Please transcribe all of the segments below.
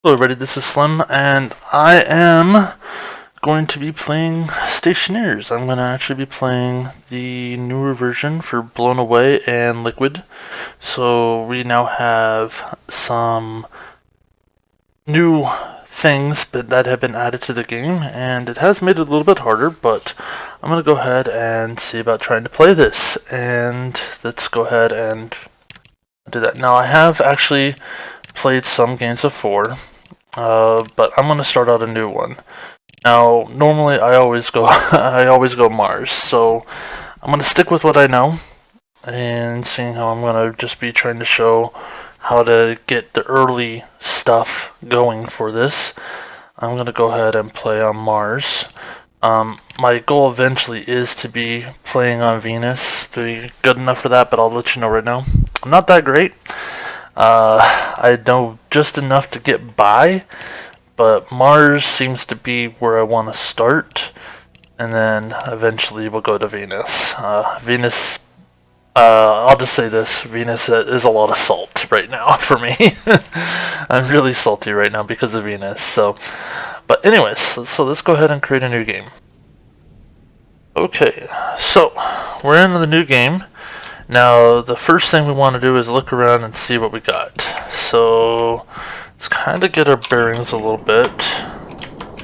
Hello everybody, this is Slim, and I am going to be playing Stationeers. I'm going to actually be playing the newer version for Blown Away and Liquid. So we now have some new things that have been added to the game, and it has made it a little bit harder, but I'm going to go ahead and see about trying to play this. And let's go ahead and do that. Now I have actually played some games before. But I'm gonna start out a new one. Now, normally I always go I always go Mars, so I'm gonna stick with what I know, and seeing how I'm gonna just be trying to show how to get the early stuff going for this. I'm gonna go ahead and play on Mars. My goal eventually is to be playing on Venus. To be good enough for that, but I'll let you know right now. I'm not that great. I know just enough to get by, but Mars seems to be where I want to start, and then eventually we'll go to Venus. I'll just say this, Venus is a lot of salt right now for me. I'm really salty right now because of Venus, so. But anyways, so let's go ahead and create a new game. Okay, so we're in the new game. Now, the first thing we want to do is look around and see what we got. So, let's kind of get our bearings a little bit.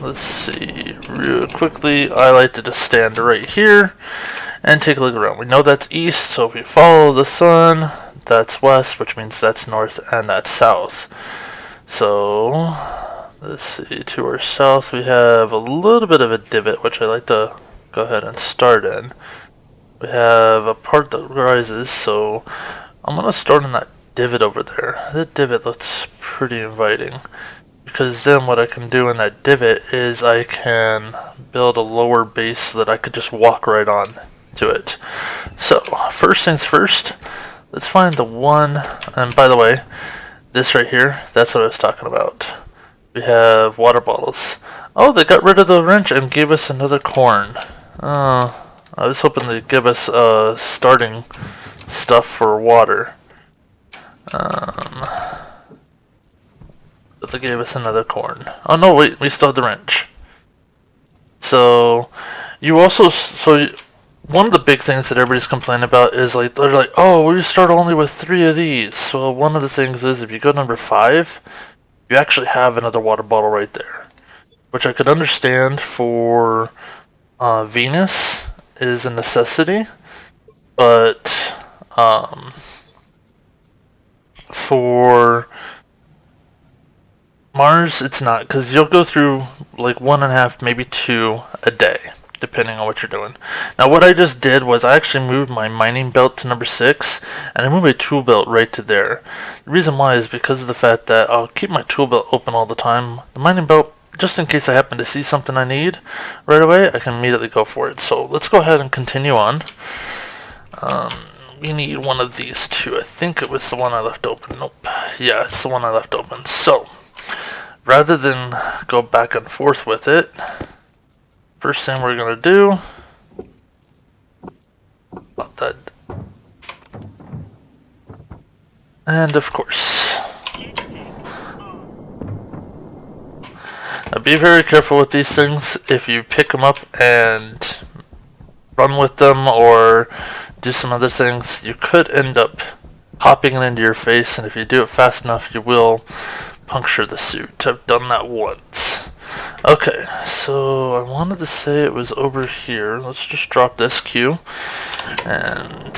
Let's see, real quickly, I like to just stand right here and take a look around. We know that's east, so if we follow the sun, that's west, which means that's north and that's south. So, let's see, to our south we have a little bit of a divot, which I like to go ahead and start in. We have a part that rises, so I'm going to start in that divot over there. That divot looks pretty inviting, because then what I can do in that divot is I can build a lower base so that I could just walk right on to it. So, first things first, let's find the one, and by the way, this right here, that's what I was talking about. We have water bottles. Oh, they got rid of the wrench and gave us another corn. I was hoping they'd give us starting stuff for water. But they gave us another corn. Oh no, wait, we still have the wrench. So, you also, one of the big things that everybody's complaining about is like, they're like, oh, we start only with 3 of these. So one of the things is if you go number 5, you actually have another water bottle right there. Which I could understand for Venus is a necessity, but for Mars it's not, because you'll go through like 1.5, maybe 2 a day, depending on what you're doing. Now what I just did was I actually moved my mining belt to number 6, and I moved my tool belt right to there. The reason why is because of the fact that I'll keep my tool belt open all the time. The mining belt, just in case I happen to see something I need right away, I can immediately go for it. So let's go ahead and continue on. We need one of these two. I think it was the one I left open. Nope. Yeah, it's the one I left open. So, rather than go back and forth with it, first thing we're going to do, about that, and of course, now be very careful with these things. If you pick them up and run with them or do some other things, you could end up popping it into your face, and if you do it fast enough, you will puncture the suit. I've done that once. Okay, so I wanted to say it was over here. Let's just drop this cue, and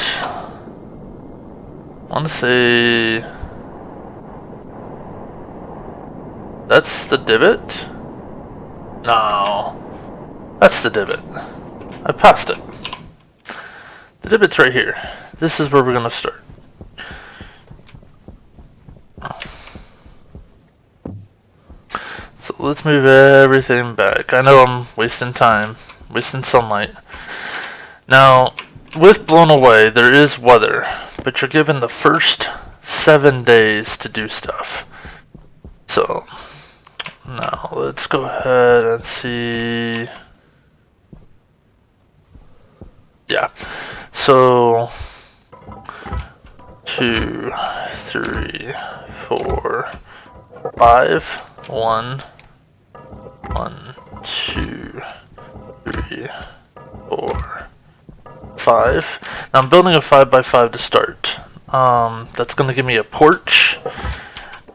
I want to say that's the divot? No, that's the divot. I passed it. The divot's right here. This is where we're going to start. So let's move everything back. I know I'm wasting time, wasting sunlight. Now, with Blown Away, there is weather, but you're given the first 7 days to do stuff. So, now let's go ahead and see. Yeah. So, 2, 3, 4, 5. 1, 1, 2, 3, 4, 5. Now I'm building a 5x5 to start. That's gonna give me a porch,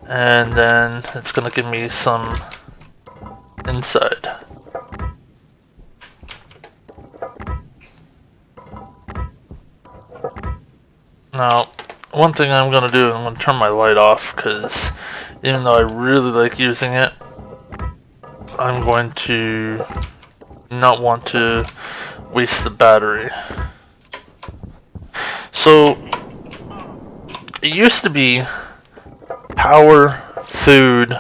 and then it's gonna give me some inside. Now, one thing I'm gonna do, I'm gonna turn my light off, because even though I really like using it, I'm going to not want to waste the battery. So, it used to be power, food,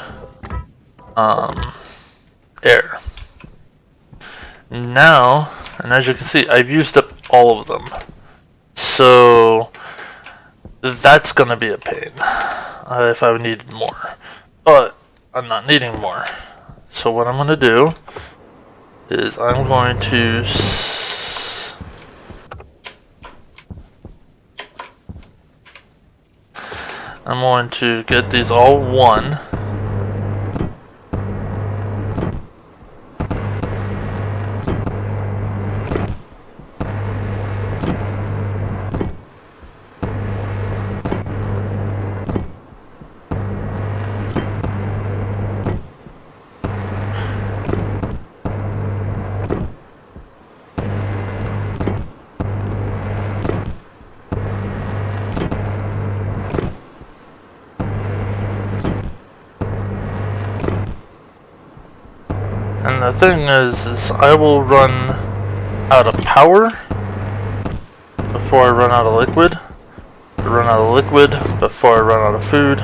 air. Now, and as you can see, I've used up all of them. So, that's gonna be a pain if I needed more. But, I'm not needing more. So what I'm gonna do is I'm going to get these all one. And the thing is I will run out of power before I run out of liquid. I run out of liquid before I run out of food.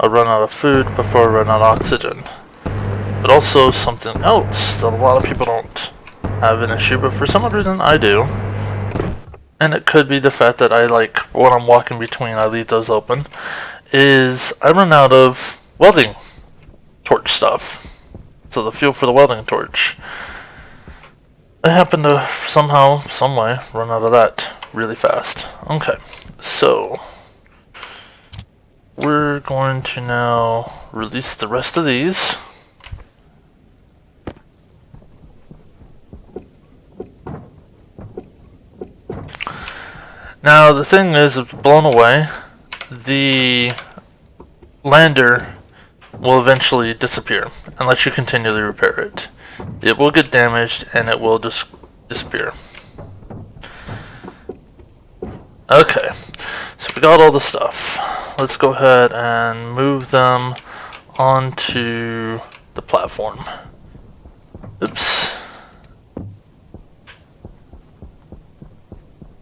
I run out of food before I run out of oxygen. But also something else that a lot of people don't have an issue, but for some reason I do. And it could be the fact that I like, when I'm walking between, I leave those open, is I run out of welding torch stuff. So the fuel for the welding torch. I happen to somehow, some way, run out of that really fast. Okay, so we're going to now release the rest of these. Now the thing is, it's blown away. The lander will eventually disappear unless you continually repair it. It will get damaged and it will just disappear. Okay, so we got all the stuff. Let's go ahead and move them onto the platform. Oops.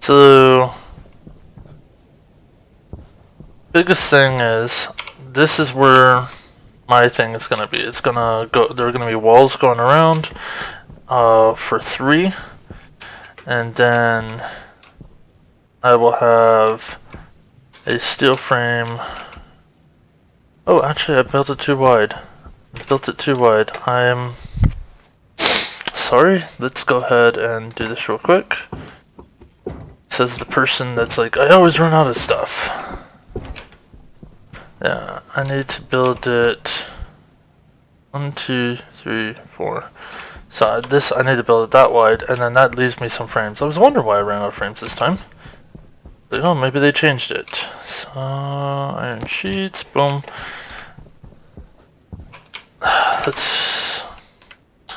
So, biggest thing is, this is where my thing is gonna be. It's gonna go. There are gonna be walls going around for 3, and then I will have a steel frame. Oh, actually, I built it too wide. I'm sorry. Let's go ahead and do this real quick. Says the person that's like, I always run out of stuff. Yeah, I need to build it 1, 2, 3, 4. So this, I need to build it that wide, and then that leaves me some frames. I was wondering why I ran out of frames this time. Like, oh, maybe they changed it. So, iron sheets, boom.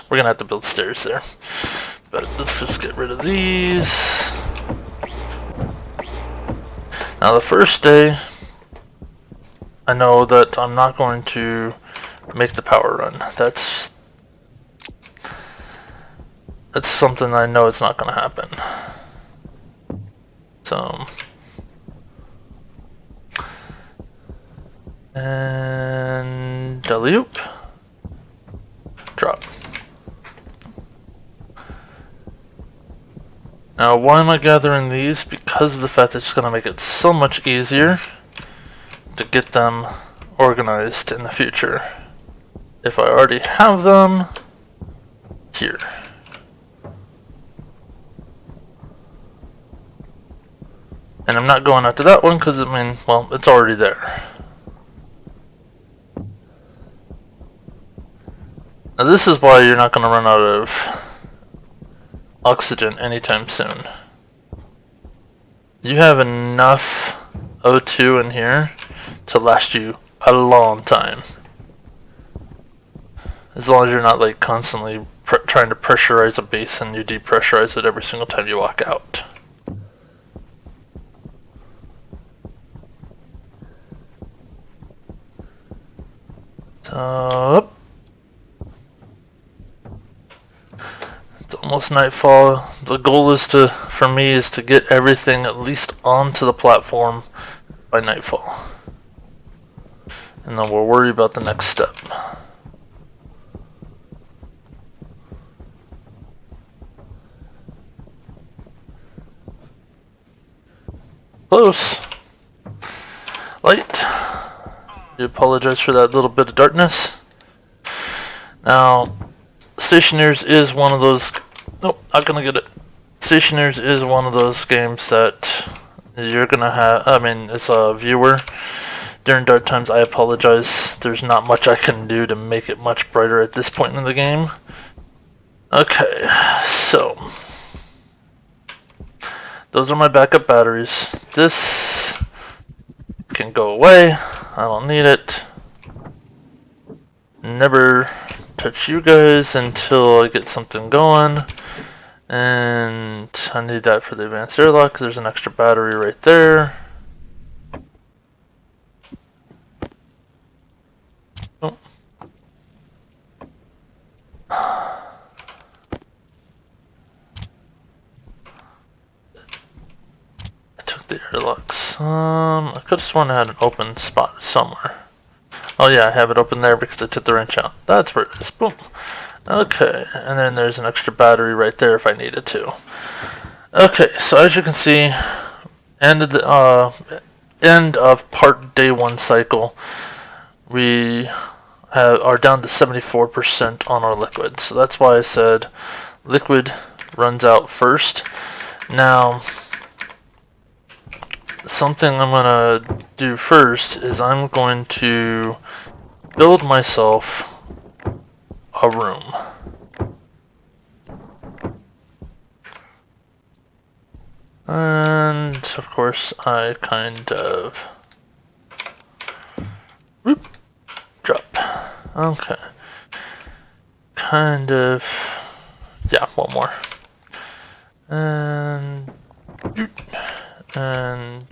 We're gonna have to build stairs there. But let's just get rid of these. Now the first day, I know that I'm not going to make the power run. That's something I know it's not going to happen. So, and delete, drop. Now, why am I gathering these? Because of the fact that it's going to make it so much easier to get them organized in the future. If I already have them here. And I'm not going out to that one because, I mean, well, it's already there. Now this is why you're not going to run out of oxygen anytime soon. You have enough O2 in here to last you a long time. As long as you're not like constantly trying to pressurize a base and you depressurize it every single time you walk out. So, it's almost nightfall. The goal is for me is to get everything at least onto the platform by nightfall. And then we'll worry about the next step. Close. Light. I apologize for that little bit of darkness. Now, Stationeers is one of those... Nope, not gonna get it. Stationeers is one of those games that you're gonna have... I mean, as a viewer, during dark times, I apologize. There's not much I can do to make it much brighter at this point in the game. Okay, so... those are my backup batteries. This can go away. I don't need it. Never touch you guys until I get something going. And I need that for the advanced airlock. There's an extra battery right there. Oh. The airlocks. I could have sworn I had an open spot somewhere. Oh yeah, I have it open there because I took the wrench out. That's where it is. Boom. Okay, and then there's an extra battery right there if I needed to. Okay, so as you can see, end of part day 1 cycle, we are down to 74% on our liquid. So that's why I said liquid runs out first. Now, something I'm gonna do first is I'm going to build myself a room. And of course I kind of whoop, drop. Okay. Kind of, yeah, one more. And and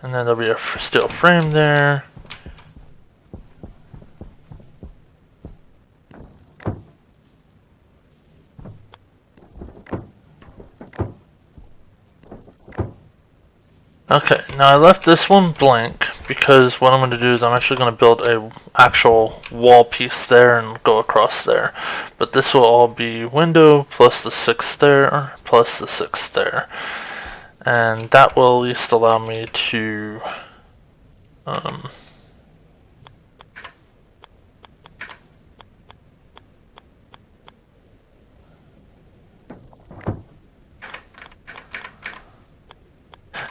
then there'll be a steel frame there. Okay, now I left this one blank because what I'm going to do is I'm actually going to build a actual wall piece there and go across there. But this will all be window plus the 6 there plus the 6 there. And that will at least allow me to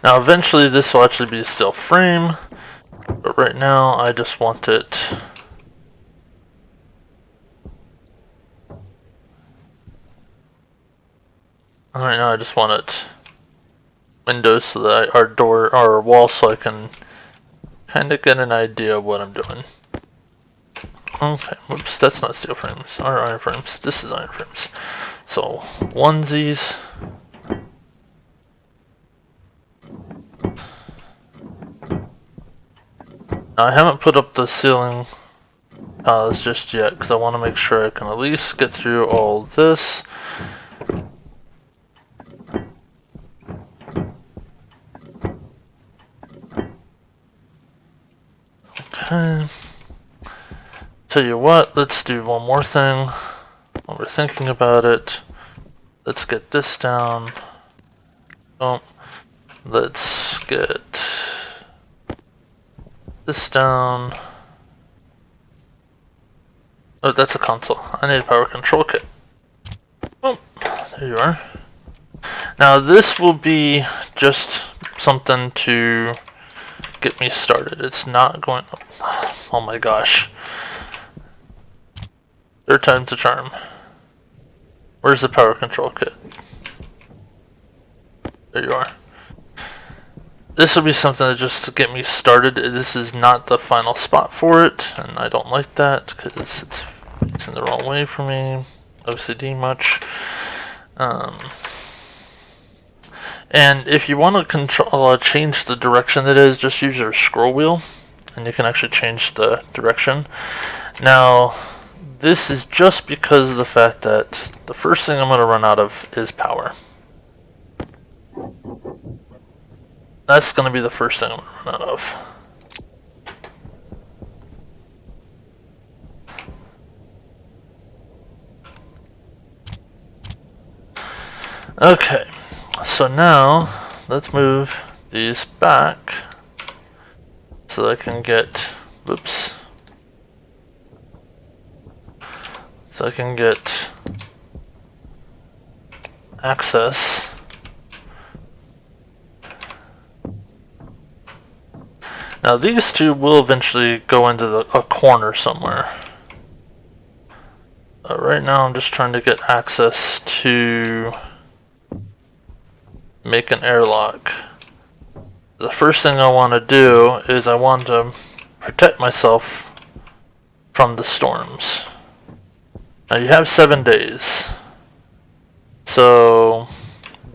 now eventually this will actually be a steel frame, but right now I just want it windows so that our door or our wall so I can kind of get an idea of what I'm doing. Okay, whoops, that's not steel frames or iron frames. This is iron frames. So onesies. Now, I haven't put up the ceiling tiles just yet because I want to make sure I can at least get through all this. Okay. Tell you what, let's do one more thing while we're thinking about it. Let's get this down. Oh, let's get this down. Oh, that's a console. I need a power control kit. Oh, there you are. Now this will be just something to get me started. It's not going... Oh my gosh. Third time's a charm. Where's the power control kit? There you are. This will be something that just to get me started. This is not the final spot for it, and I don't like that because it's in the wrong way for me. OCD much. And if you want to control, change the direction that is, just use your scroll wheel, and you can actually change the direction. Now, this is just because of the fact that the first thing I'm going to run out of is power. That's going to be the first thing I'm going to run out of. Okay, so now let's move these back so I can get, whoops, so I can get access. Now these two will eventually go into a corner somewhere. Right now I'm just trying to get access to make an airlock. The first thing I want to do is I want to protect myself from the storms. Now you have 7 days, so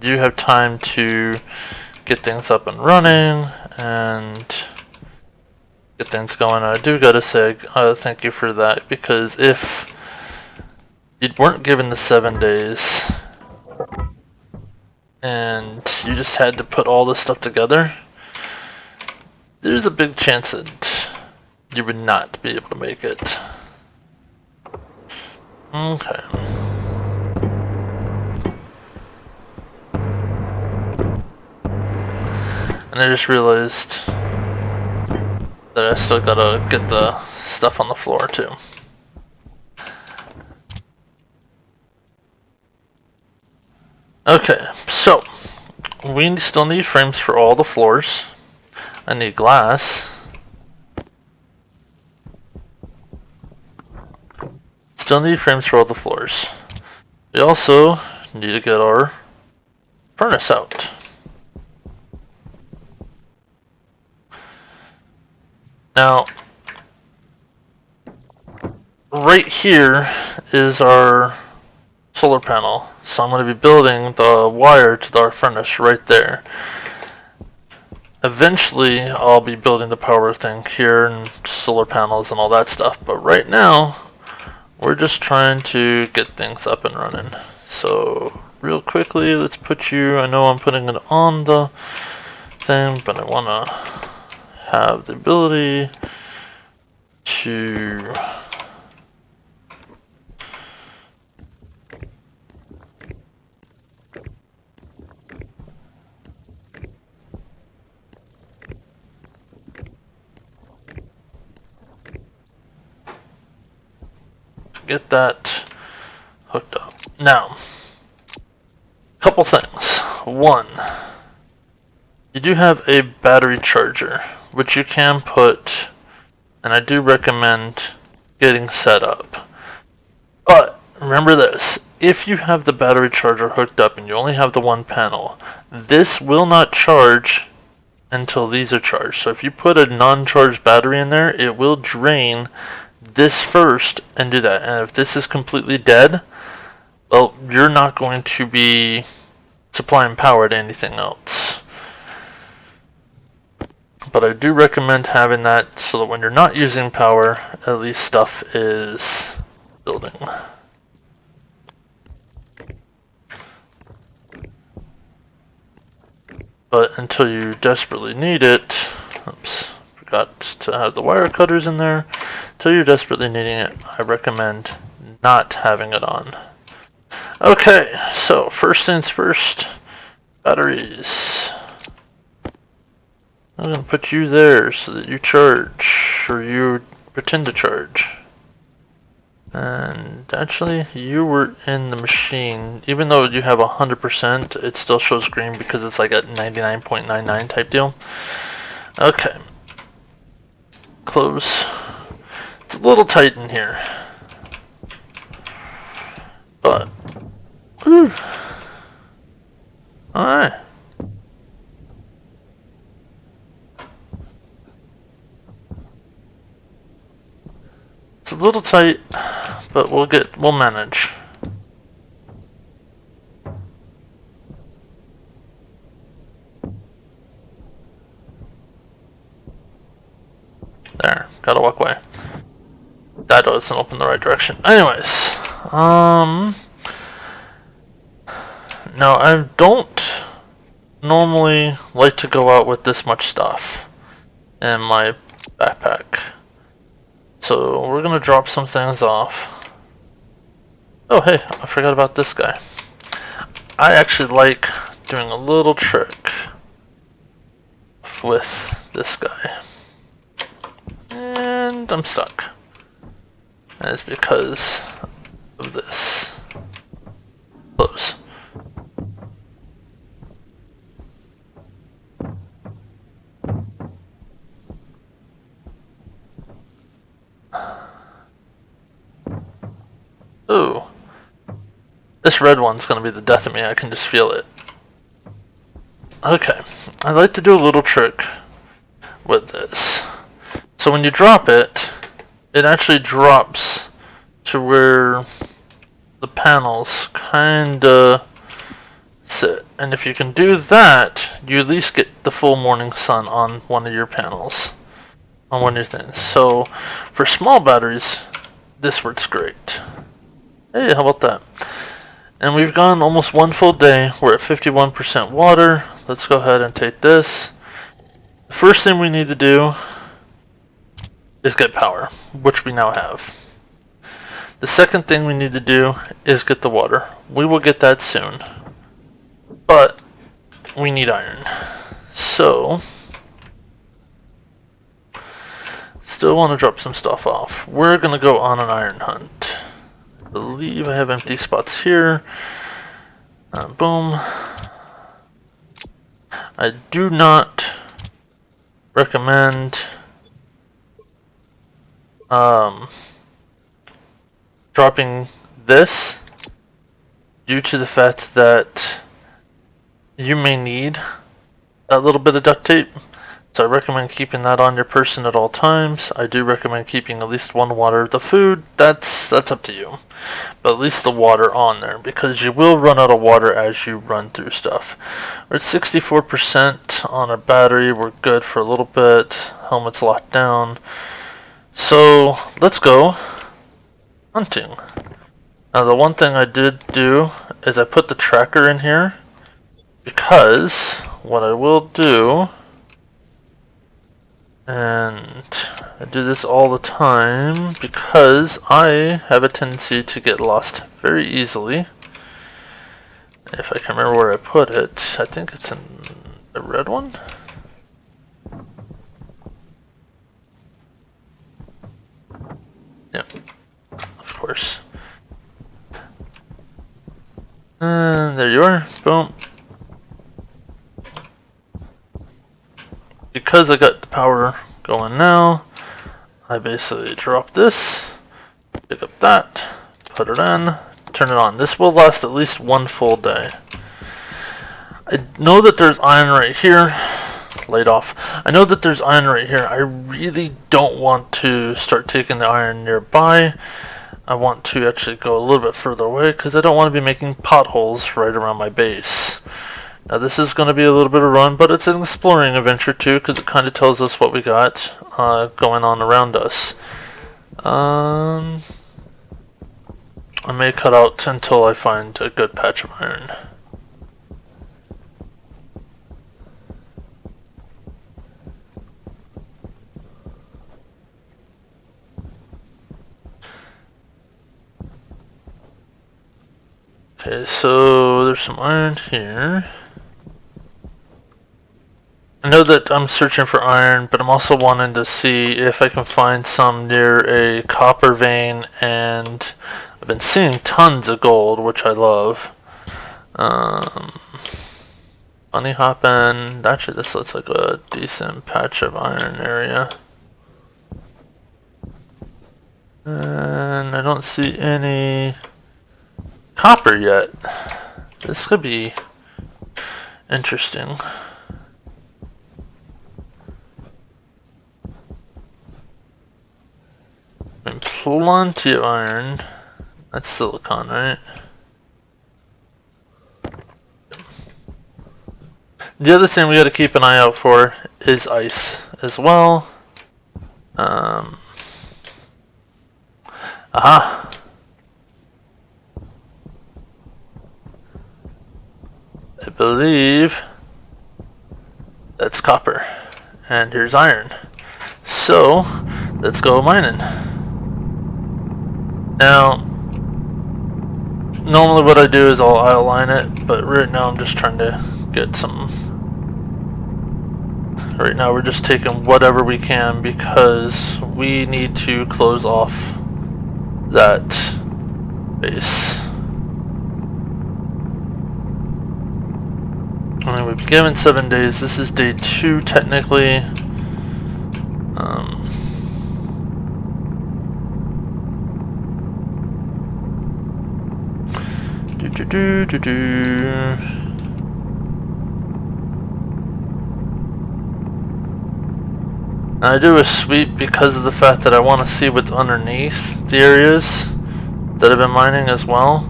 you have time to get things up and running and get things going. I do gotta say thank you for that, because if you weren't given the 7 days and you just had to put all this stuff together, there's a big chance that you would not be able to make it. Okay. And I just realized that I still gotta get the stuff on the floor too. Okay, so we still need frames for all the floors. I need glass. Still need frames for all the floors. We also need to get our furnace out. Now, right here is our solar panel. So I'm going to be building the wire to our furnace right there. Eventually, I'll be building the power thing here and solar panels and all that stuff. But right now, we're just trying to get things up and running. So real quickly, let's put you, I know I'm putting it on the thing, but I want to have the ability to get that hooked up. Now, couple things. One, you do have a battery charger, which you can put, and I do recommend getting set up. But remember this, if you have the battery charger hooked up and you only have the one panel, this will not charge until these are charged. So if you put a non-charged battery in there, it will drain this first and do that. And if this is completely dead, well, you're not going to be supplying power to anything else. But I do recommend having that so that when you're not using power, at least stuff is building. But until you desperately need it, oops, forgot to have the wire cutters in there. Until you're desperately needing it, I recommend not having it on. Okay, so first things first, batteries. I'm going to put you there so that you charge, or you pretend to charge. And actually, you were in the machine. Even though you have 100%, it still shows green because it's like at 99.99 type deal. Okay. Close. It's a little tight in here. Ooh. Alright. It's a little tight, but we'll manage. There, gotta walk away. That doesn't open the right direction. Anyways, no, I don't normally like to go out with this much stuff in my backpack. So we're gonna drop some things off. Oh hey, I forgot about this guy. I actually like doing a little trick with this guy. And I'm stuck. And it's because of this. Close. Ooh. This red one's gonna be the death of me, I can just feel it. Okay, I like to do a little trick with this. So when you drop it, it actually drops to where the panels kinda sit. And if you can do that, you at least get the full morning sun on one of your panels. On one of your things. So for small batteries, this works great. Hey, how about that? And we've gone almost one full day. We're at 51% water. Let's go ahead and take this. The first thing we need to do is get power, which we now have. The second thing we need to do is get the water. We will get that soon. But we need iron. So still want to drop some stuff off. We're going to go on an iron hunt. I believe I have empty spots here. Boom. I do not recommend dropping this due to the fact that you may need a little bit of duct tape. So I recommend keeping that on your person at all times. I do recommend keeping at least one water. The food, that's up to you. But at least the water on there, because you will run out of water as you run through stuff. We're at 64% on our battery. We're good for a little bit. Helmet's locked down. So let's go hunting. Now the one thing I did do is I put the tracker in here, because what I will do, and I do this all the time because I have a tendency to get lost very easily. If I can remember where I put it, I think it's in the red one. Yep, of course. And there you are, boom. Because I got the power going now, I basically drop this, pick up that, put it in, turn it on. This will last at least one full day. I know that there's iron right here. Laid off. I know that there's iron right here. I really don't want to start taking the iron nearby. I want to actually go a little bit further away because I don't want to be making potholes right around my base. Now this is going to be a little bit of a run, but it's an exploring adventure too, because it kind of tells us what we got going on around us. I may cut out until I find a good patch of iron. Okay, so there's some iron here. I know that I'm searching for iron, but I'm also wanting to see if I can find some near a copper vein, and I've been seeing tons of gold, which I love. Bunny hopping. Actually, this looks like a decent patch of iron area. And I don't see any copper yet. This could be interesting. And plenty of iron. That's silicon, right? The other thing we gotta keep an eye out for is ice as well. Aha! I believe that's copper. And here's iron. So, let's go mining. Now, normally what I do is I'll outline it, but right now I'm just trying to get some. Right now we're just taking whatever we can because we need to close off that base. And we've been given 7 days. This is day 2 technically. I do a sweep because of the fact that I want to see what's underneath the areas that I've been mining as well.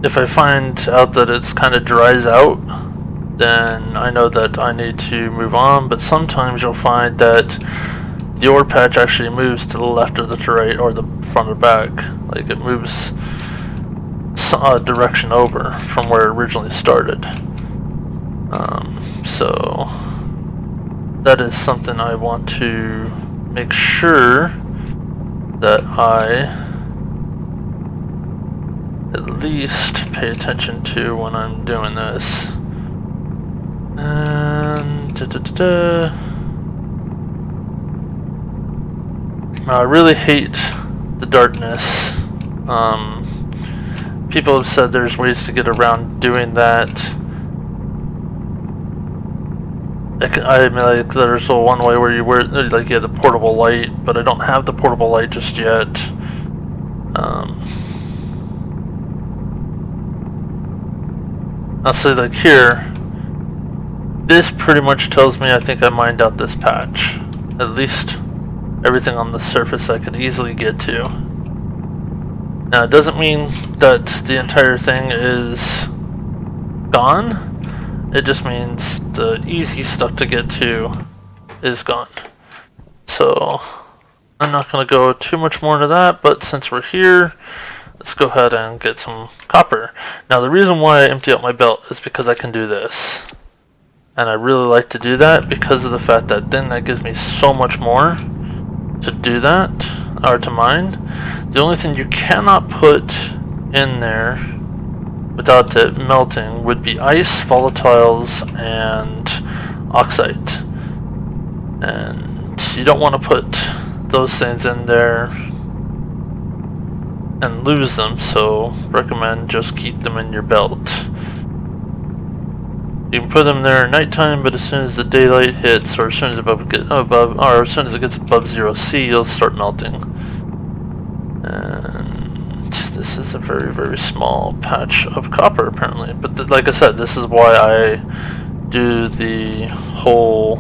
If I find out that it's kind of dries out, then I know that I need to move on, but sometimes you'll find that the ore patch actually moves to the left or the right or the front or back. Like it moves a direction over from where it originally started. So that is something I want to make sure that I at least pay attention to when I'm doing this. And I really hate the darkness. People have said there's ways to get around doing that. I mean, like, there's one way where you wear, like, you have the portable light, but I don't have the portable light just yet. I'll say, like, here, this pretty much tells me I think I mined out this patch. At least everything on the surface I could easily get to. Now, it doesn't mean that the entire thing is gone. It just means the easy stuff to get to is gone. So, I'm not going to go too much more into that, but since we're here, let's go ahead and get some copper. Now, the reason why I empty out my belt is because I can do this. And I really like to do that because of the fact that then that gives me so much more to do that, or to mine. The only thing you cannot put in there without it melting would be ice, volatiles, and oxide. And you don't want to put those things in there and lose them, so recommend just keep them in your belt. You can put them there at nighttime, but as soon as the daylight hits, or as soon as as soon as it gets above 0°C, you'll start melting. And this is a very, very small patch of copper, apparently. But like I said, this is why I do the whole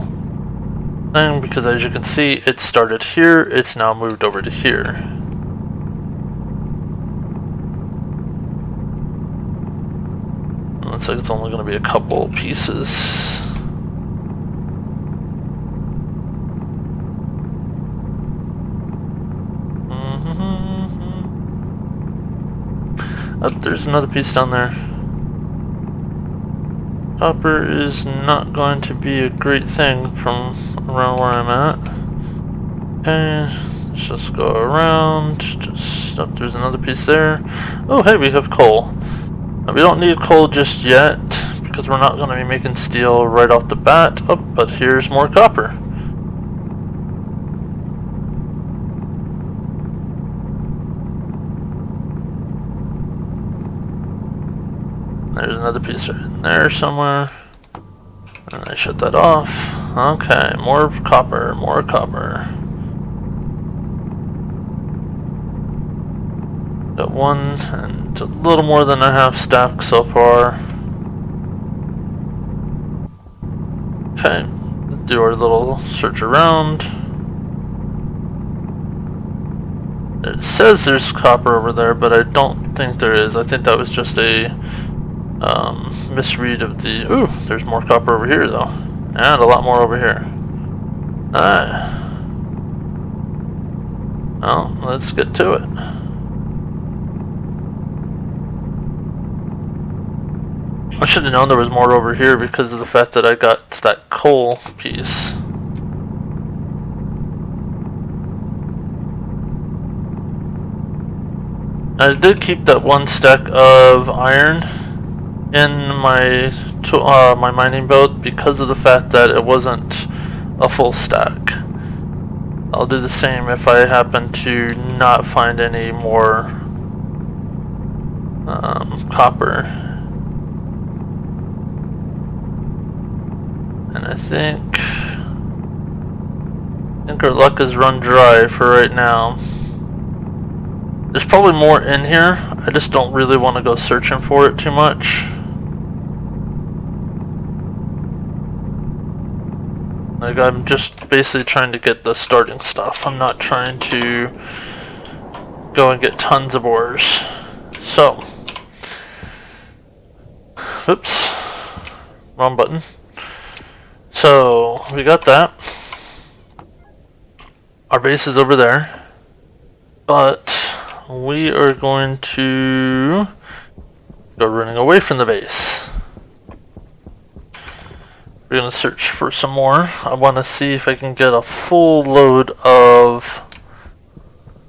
thing, because as you can see, it started here, it's now moved over to here. Looks like it's only going to be a couple pieces. Oh, there's another piece down there. Copper is not going to be a great thing from around where I'm at. Okay, let's just go around. Just, oh, there's another piece there. Oh, hey, we have coal. Now, we don't need coal just yet because we're not going to be making steel right off the bat. Oh, but here's more copper. There's another piece right in there somewhere. And I shut that off. Okay, more copper, more copper. Got one and a little more than a half stack so far. Okay, do our little search around. It says there's copper over there, but I don't think there is. I think that was just a misread of the... Ooh, there's more copper over here though. And a lot more over here. Alright. Well, let's get to it. I should have known there was more over here because of the fact that I got that coal piece. I did keep that one stack of iron in my my mining boat because of the fact that it wasn't a full stack. I'll do the same if I happen to not find any more copper. And I think our luck is run dry for right now. There's probably more in here. I just don't really want to go searching for it too much. Like, I'm just basically trying to get the starting stuff. I'm not trying to go and get tons of ores. So, oops, wrong button. So, we got that. Our base is over there. But we are going to go running away from the base. We're going to search for some more. I want to see if I can get a full load of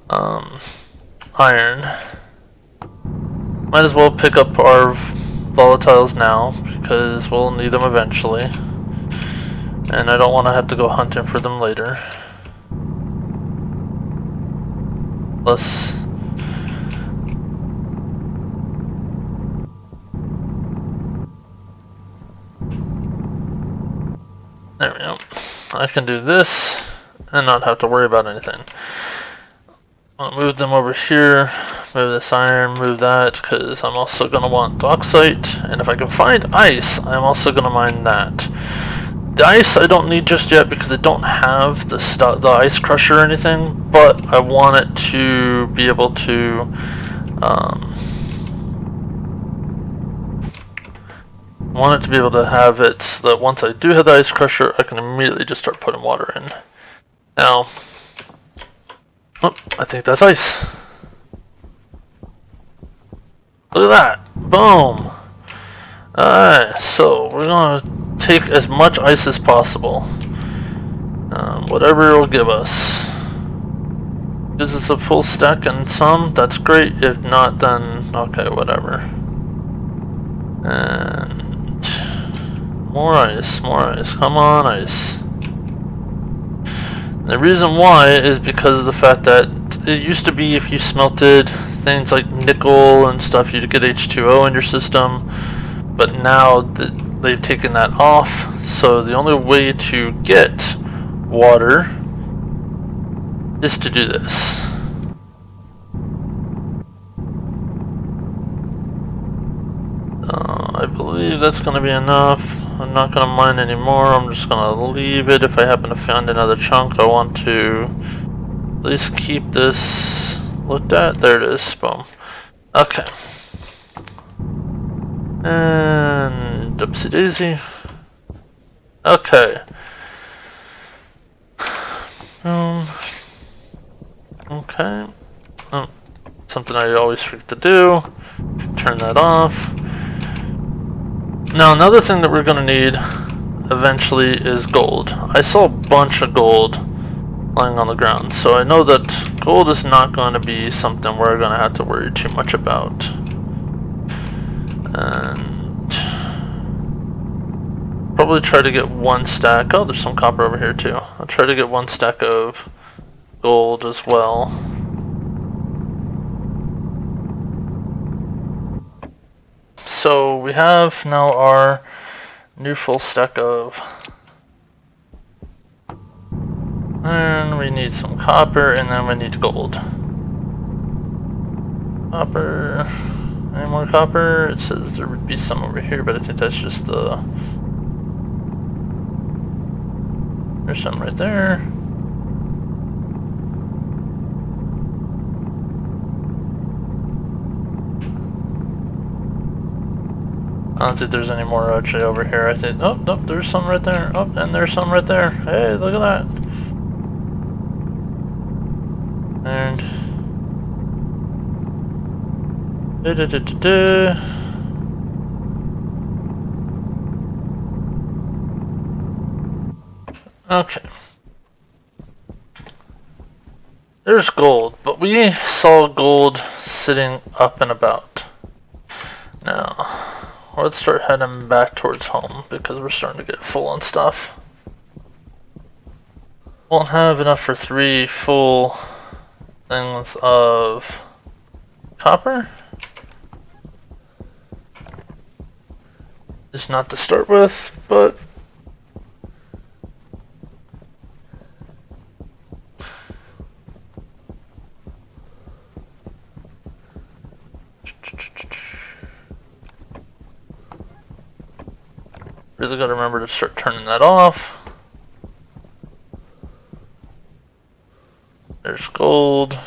iron. Might as well pick up our volatiles now because we'll need them eventually. And I don't want to have to go hunting for them later. Plus, there we go. I can do this and not have to worry about anything. I'll move them over here, move this iron, move that, because I'm also going to want bauxite, and if I can find ice, I'm also going to mine that. The ice I don't need just yet because I don't have the ice crusher or anything, but I want it to be able to have it so that once I do have the ice crusher, I can immediately just start putting water in. Now, oh, I think that's ice. Look at that! Boom! Alright, so we're gonna take as much ice as possible. Whatever it'll give us. Gives us a full stack and some, that's great. If not, then okay, whatever. And more ice, come on, ice. The reason why is because of the fact that it used to be if you smelted things like nickel and stuff, you'd get H2O in your system, but now they've taken that off, so the only way to get water is to do this. I believe that's going to be enough. I'm not going to mine anymore. I'm just going to leave it. If I happen to find another chunk, I want to at least keep this looked at. There it is. Boom. Okay. And oopsie daisy. Okay. Okay. Oh, something I always forget to do. Turn that off. Now another thing that we're going to need eventually is gold. I saw a bunch of gold lying on the ground, so I know that gold is not going to be something we're going to have to worry too much about. And probably try to get one stack. Oh, there's some copper over here too. I'll try to get one stack of gold as well. So we have now our new full stack of iron. We need some copper and then we need gold. Copper. Any more copper? It says there would be some over here, but I think that's just the... There's some right there. I don't think there's any more actually over here. I think, oh, nope, there's some right there. Oh, and there's some right there. Hey, look at that. And... Okay. There's gold, but we saw gold sitting up and about. Now, let's start heading back towards home because we're starting to get full on stuff. Won't have enough for 3 full things of copper. It's not to start with, but really gotta remember to start turning that off. There's gold.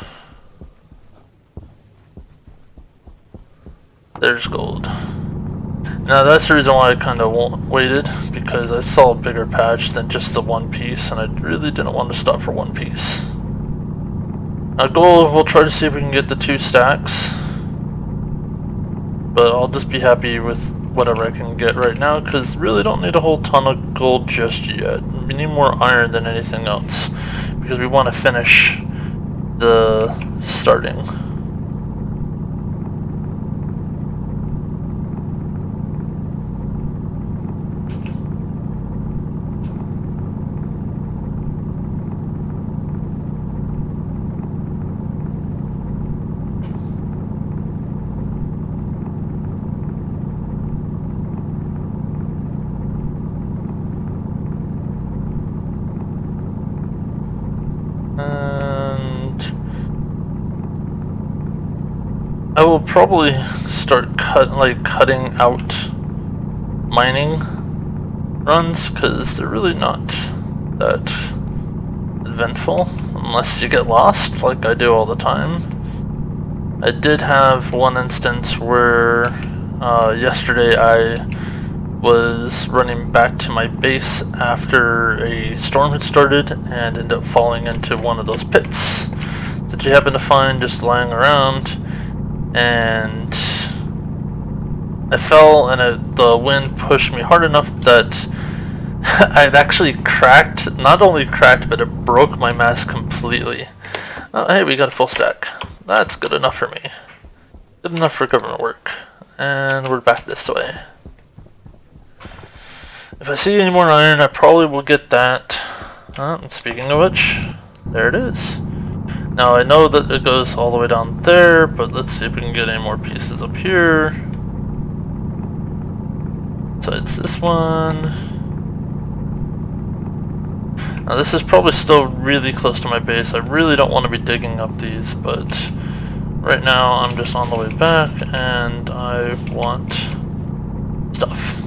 There's gold. Now that's the reason why I kind of waited, because I saw a bigger patch than just the one piece, and I really didn't want to stop for one piece. Our goal, we'll try to see if we can get the 2 stacks, but I'll just be happy with whatever I can get right now, because really don't need a whole ton of gold just yet. We need more iron than anything else, because we want to finish the starting. I will probably start cutting out mining runs, because they're really not that eventful unless you get lost like I do all the time. I did have one instance where yesterday I was running back to my base after a storm had started and ended up falling into one of those pits that you happen to find just lying around. And I fell, and the wind pushed me hard enough that I'd actually cracked, not only cracked, but it broke my mask completely. Oh, hey, we got a full stack. That's good enough for me. Good enough for government work. And we're back this way. If I see any more iron, I probably will get that. Speaking of which, there it is. Now I know that it goes all the way down there, but let's see if we can get any more pieces up here. So it's this one. Now this is probably still really close to my base. I really don't want to be digging up these, but right now I'm just on the way back and I want stuff.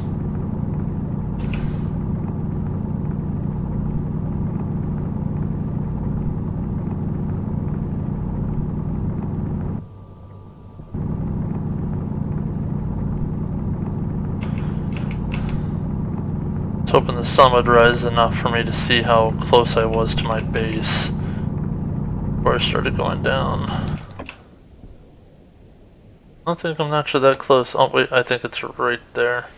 I was hoping the sun would rise enough for me to see how close I was to my base before I started going down. I don't think I'm actually that close. Oh wait, I think it's right there.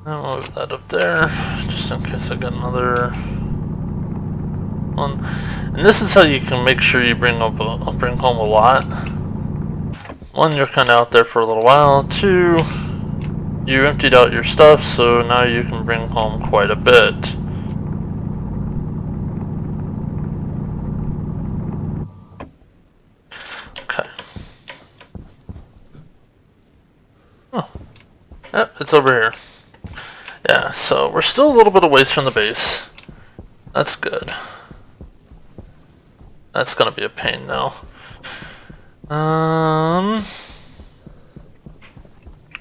I'll move that up there, just in case I get another one. And this is how you can make sure you bring home a lot. 1, you're kind of out there for a little while. 2, you emptied out your stuff, so now you can bring home quite a bit. Yep, it's over here. Yeah, so we're still a little bit of ways from the base. That's good. That's gonna be a pain though.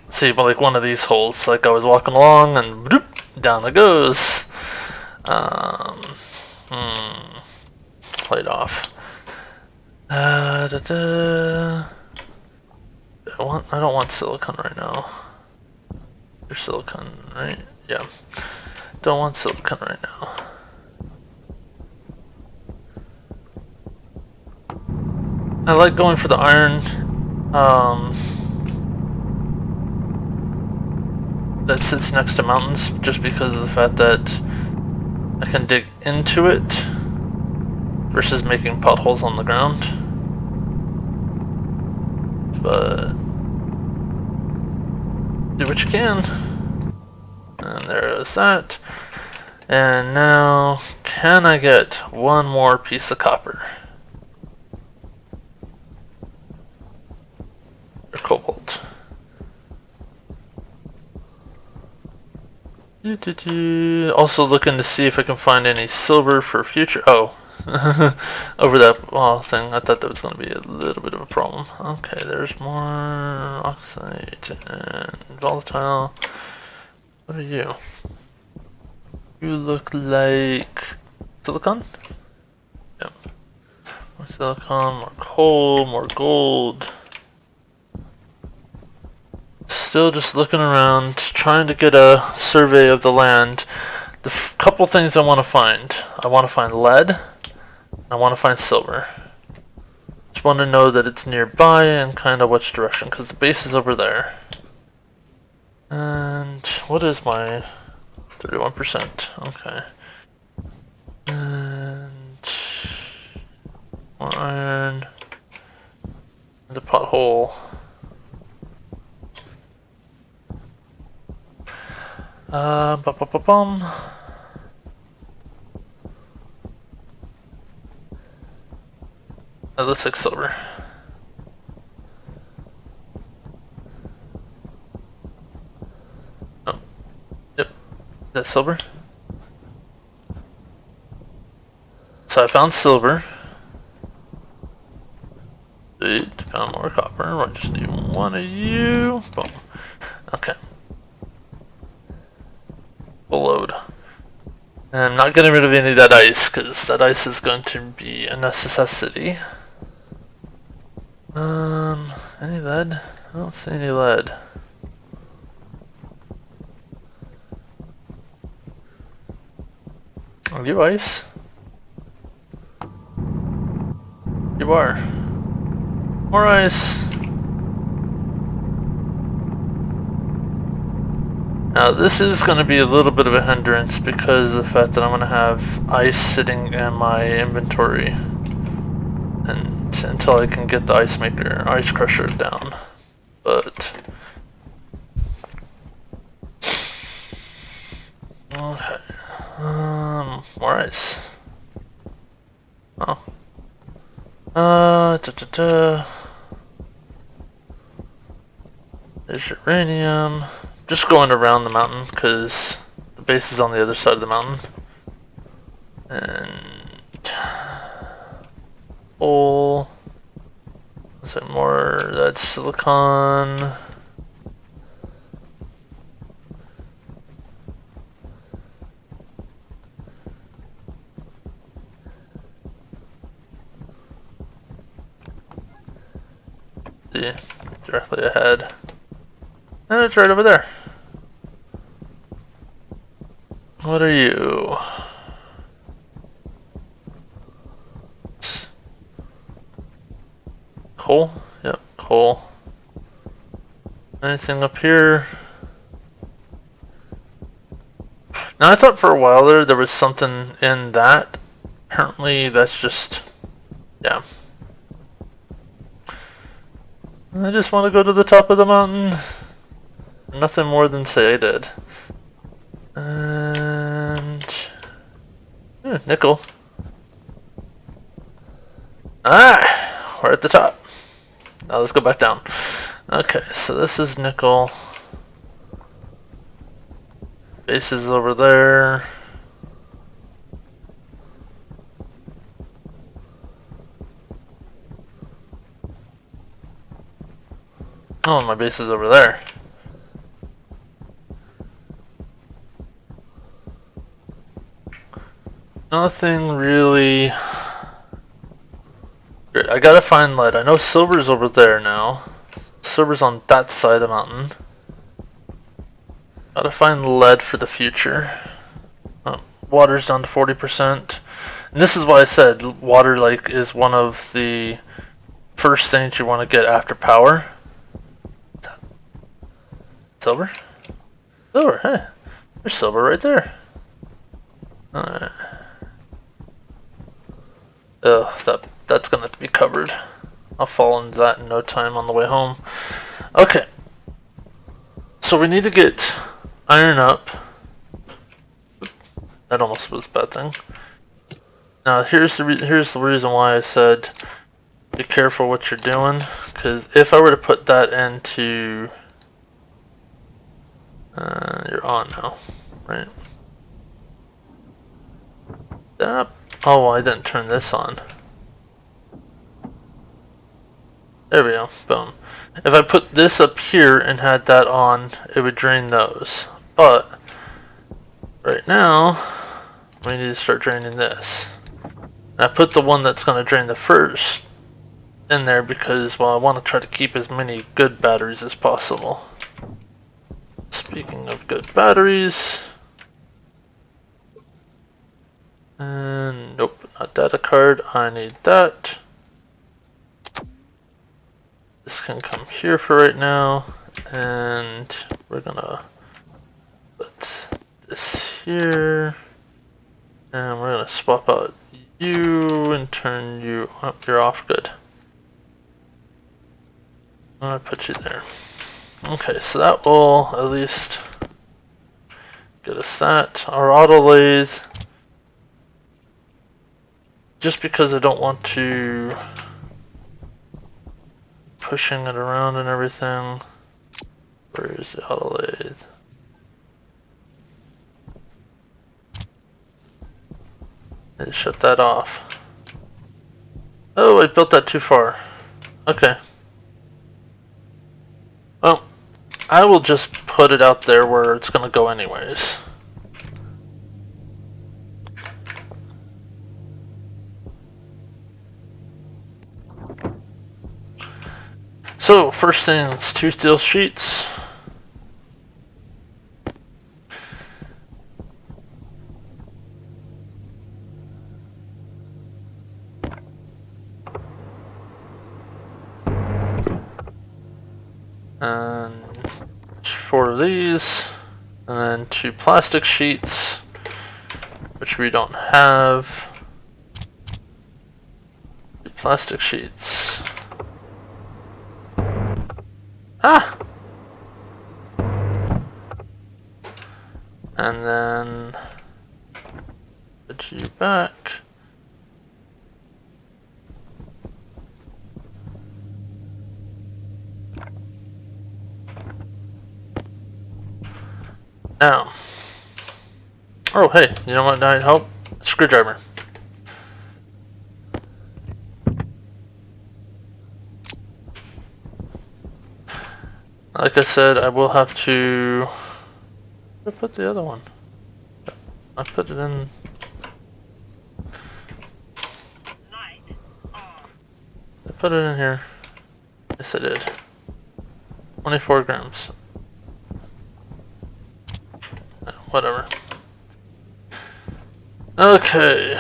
See, but like one of these holes, like I was walking along and bloop, down it goes. Played off. I don't want silicone right now. Your silicone, right? Yeah. Don't want silicone right now. I like going for the iron. That sits next to mountains, just because of the fact that I can dig into it versus making potholes on the ground. But do what you can. And there is that. And now, can I get one more piece of copper? Or cobalt. Also looking to see if I can find any silver for future. Oh, over that thing. I thought that was going to be a little bit of a problem. Okay, there's more oxide and volatile. What are you? You look like silicon? Yep. More silicon, more coal, more gold. Still just looking around, trying to get a survey of the land. The couple things I want to find. I want to find lead. I want to find silver. Just want to know that it's nearby and kind of which direction, because the base is over there. And what is my 31%? Okay. And more iron. The pothole. Bum. That looks like silver. Oh, yep. That's silver. So I found silver. Found more copper. I just need one of you. Boom. Okay. Full load. And I'm not getting rid of any of that ice, because that ice is going to be a necessity. Any lead? I don't see any lead. Are you ice? You are. More ice. Now this is going to be a little bit of a hindrance because of the fact that I'm going to have ice sitting in my inventory and until I can get the ice crusher down. But okay, more ice. Oh, there's uranium. Just going around the mountain because the base is on the other side of the mountain. And coal. Is there more? That's silicon. See, directly ahead. And it's right over there. What are you? Coal? Yep, coal. Anything up here? Now I thought for a while there was something in that. Apparently that's just, yeah. I just want to go to the top of the mountain. Nothing more than say I did. And nickel. Ah, we're at the top. Now let's go back down. Okay, so this is nickel. Base is over there. Oh, my base is over there. Nothing really. Great, I gotta find lead. I know silver's over there now. Silver's on that side of the mountain. Gotta find lead for the future. Water's down to 40%. And this is why I said water is one of the first things you want to get after power. Silver? Silver, hey. There's silver right there. Alright. Ugh, that's gonna be covered. I'll fall into that in no time on the way home. Okay. So we need to get iron up. That almost was a bad thing. Now here's the reason why I said be careful what you're doing, because if I were to put that into you're on now, right? Oh, I didn't turn this on. There we go. Boom. If I put this up here and had that on, it would drain those. But right now, we need to start draining this. And I put the one that's going to drain the first in there because, well, I want to try to keep as many good batteries as possible. Speaking of good batteries, and nope, not data card. I need that. This can come here for right now, and we're gonna put this here, and we're gonna swap out you and turn you up. You're off. Good. I'm gonna put you there. Okay, so that will at least get us that. Our auto lathe, just because I don't want to pushing it around and everything. Where is the auto lathe? Let's shut that off. Oh, I built that too far. Okay. Well, I will just put it out there where it's going to go anyways. So, first thing, it's 2 steel sheets. And 4 of these, and then 2 plastic sheets, which we don't have. 2 plastic sheets. Ah! And then put you back. Now. Oh, hey, you know what might help? Screwdriver. Like I said, I will have to. Where did I put the other one? I put it in. I put it in here. Yes, I did. 24 grams. Whatever. Okay.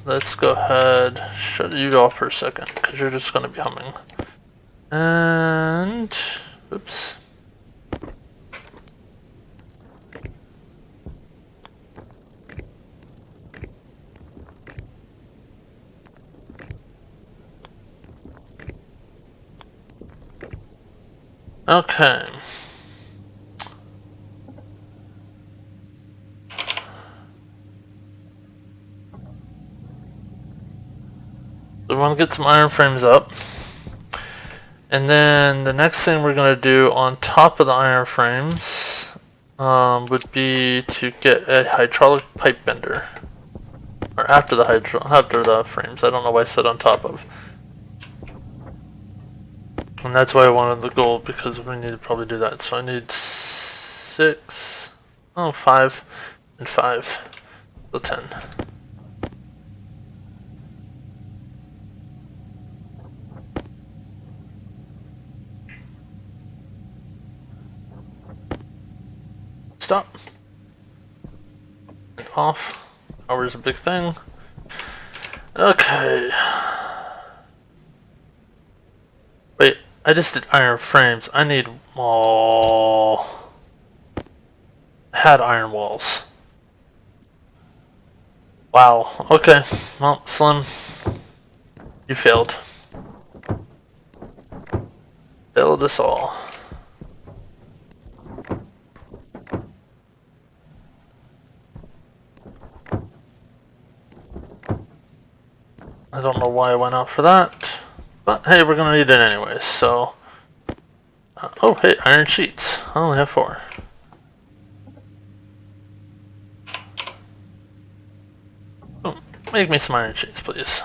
Let's go ahead. Shut you off for a second, because you're just going to be humming. And. Oops. Okay. So we want to get some iron frames up. And then the next thing we're going to do on top of the iron frames would be to get a hydraulic pipe bender. Or after the frames. I don't know why I said on top of. And that's why I wanted the gold, because we need to probably do that. So I need 6, 5, and 5. So 10. Stop. And off. Power is a big thing. Okay. Wait, I just did iron frames. I need I had iron walls. Wow. Okay. Well, Slim, you failed. Failed us all. I don't know why I went out for that. But hey, we're gonna need it anyways, so... oh, hey, iron sheets. I only have 4. Oh, make me some iron sheets, please.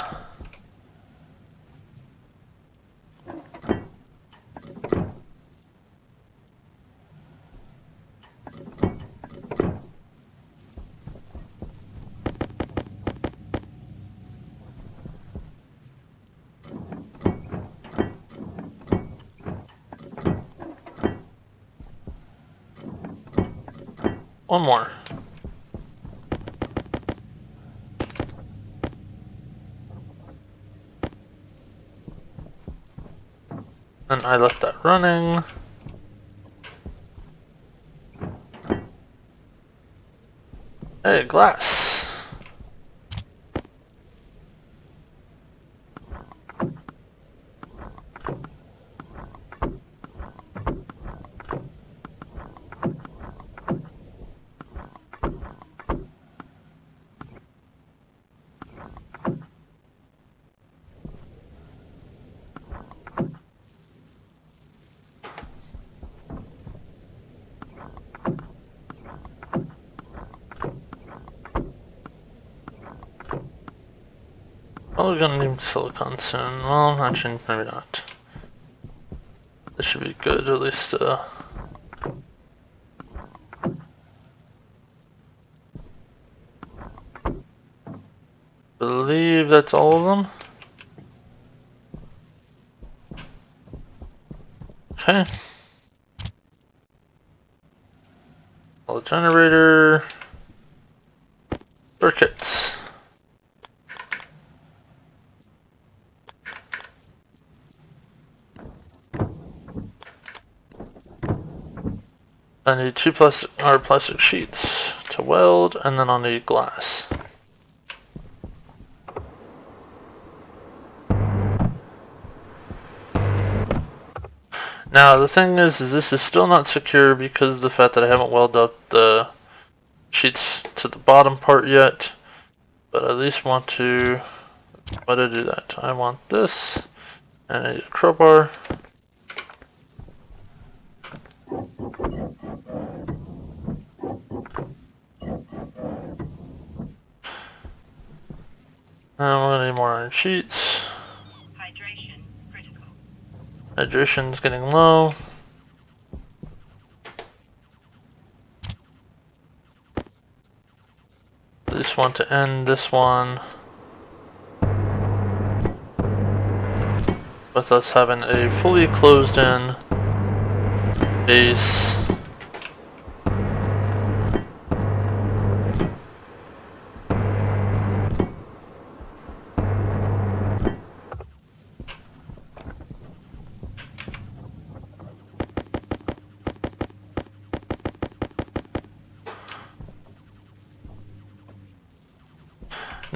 One more. And I left that running. Hey, glass. Oh, we're gonna need silicon soon. Well, actually, maybe not. This should be good, at least, believe that's all of them. Okay. All the generator. Circuits. I need 2 plastic sheets to weld, and then I'll need glass. Now the thing is this is still not secure because of the fact that I haven't welded up the sheets to the bottom part yet. But I at least want to... why did I do that? I want this, and I need a crowbar. And we're gonna need more iron sheets. Hydration critical. Hydration's getting low. I just want to end this one with us having a fully closed in base.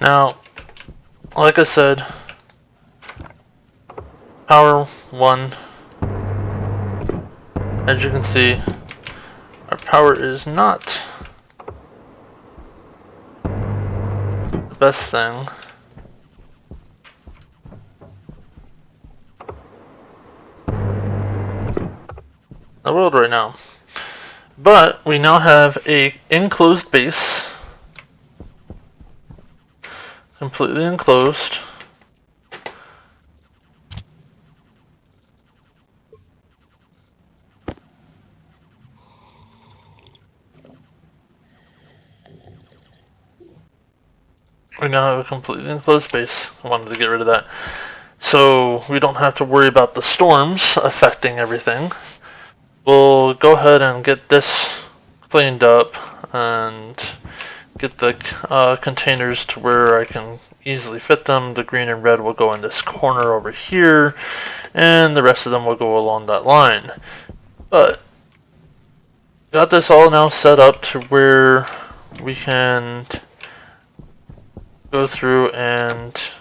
Now, like I said, power 1, as you can see, our power is not the best thing. In the world right now. But we now have a enclosed base, completely enclosed. We now have a completely enclosed base. I wanted to get rid of that. So we don't have to worry about the storms affecting everything. We'll go ahead and get this cleaned up and get the containers to where I can easily fit them. The green and red will go in this corner over here, and the rest of them will go along that line. But got this all now set up to where we can go through and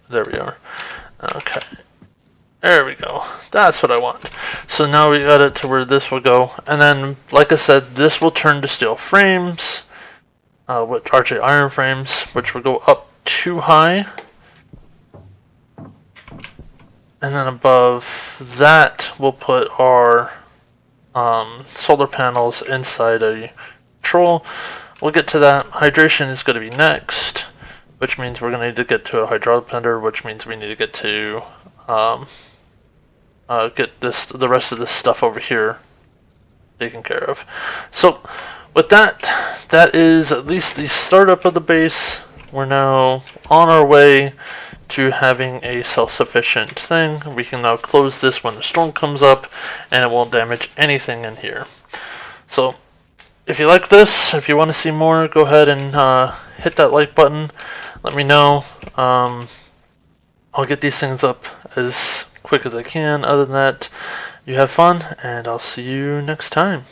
there we are. Okay. There we go. That's what I want. So now we got it to where this will go. And then, like I said, this will turn to steel frames, which are iron frames, which will go up too high. And then above that, we'll put our solar panels inside a control. We'll get to that. Hydration is going to be next, which means we're going to need to get to a hydraulic blender, which means we need to get to get the rest of this stuff over here taken care of. So with that, that is at least the startup of the base. We're now on our way to having a self-sufficient thing. We can now close this when the storm comes up, and it won't damage anything in here. So if you like this, if you want to see more, go ahead and hit that like button. Let me know. I'll get these things up as quick as I can. Other than that, you have fun, and I'll see you next time.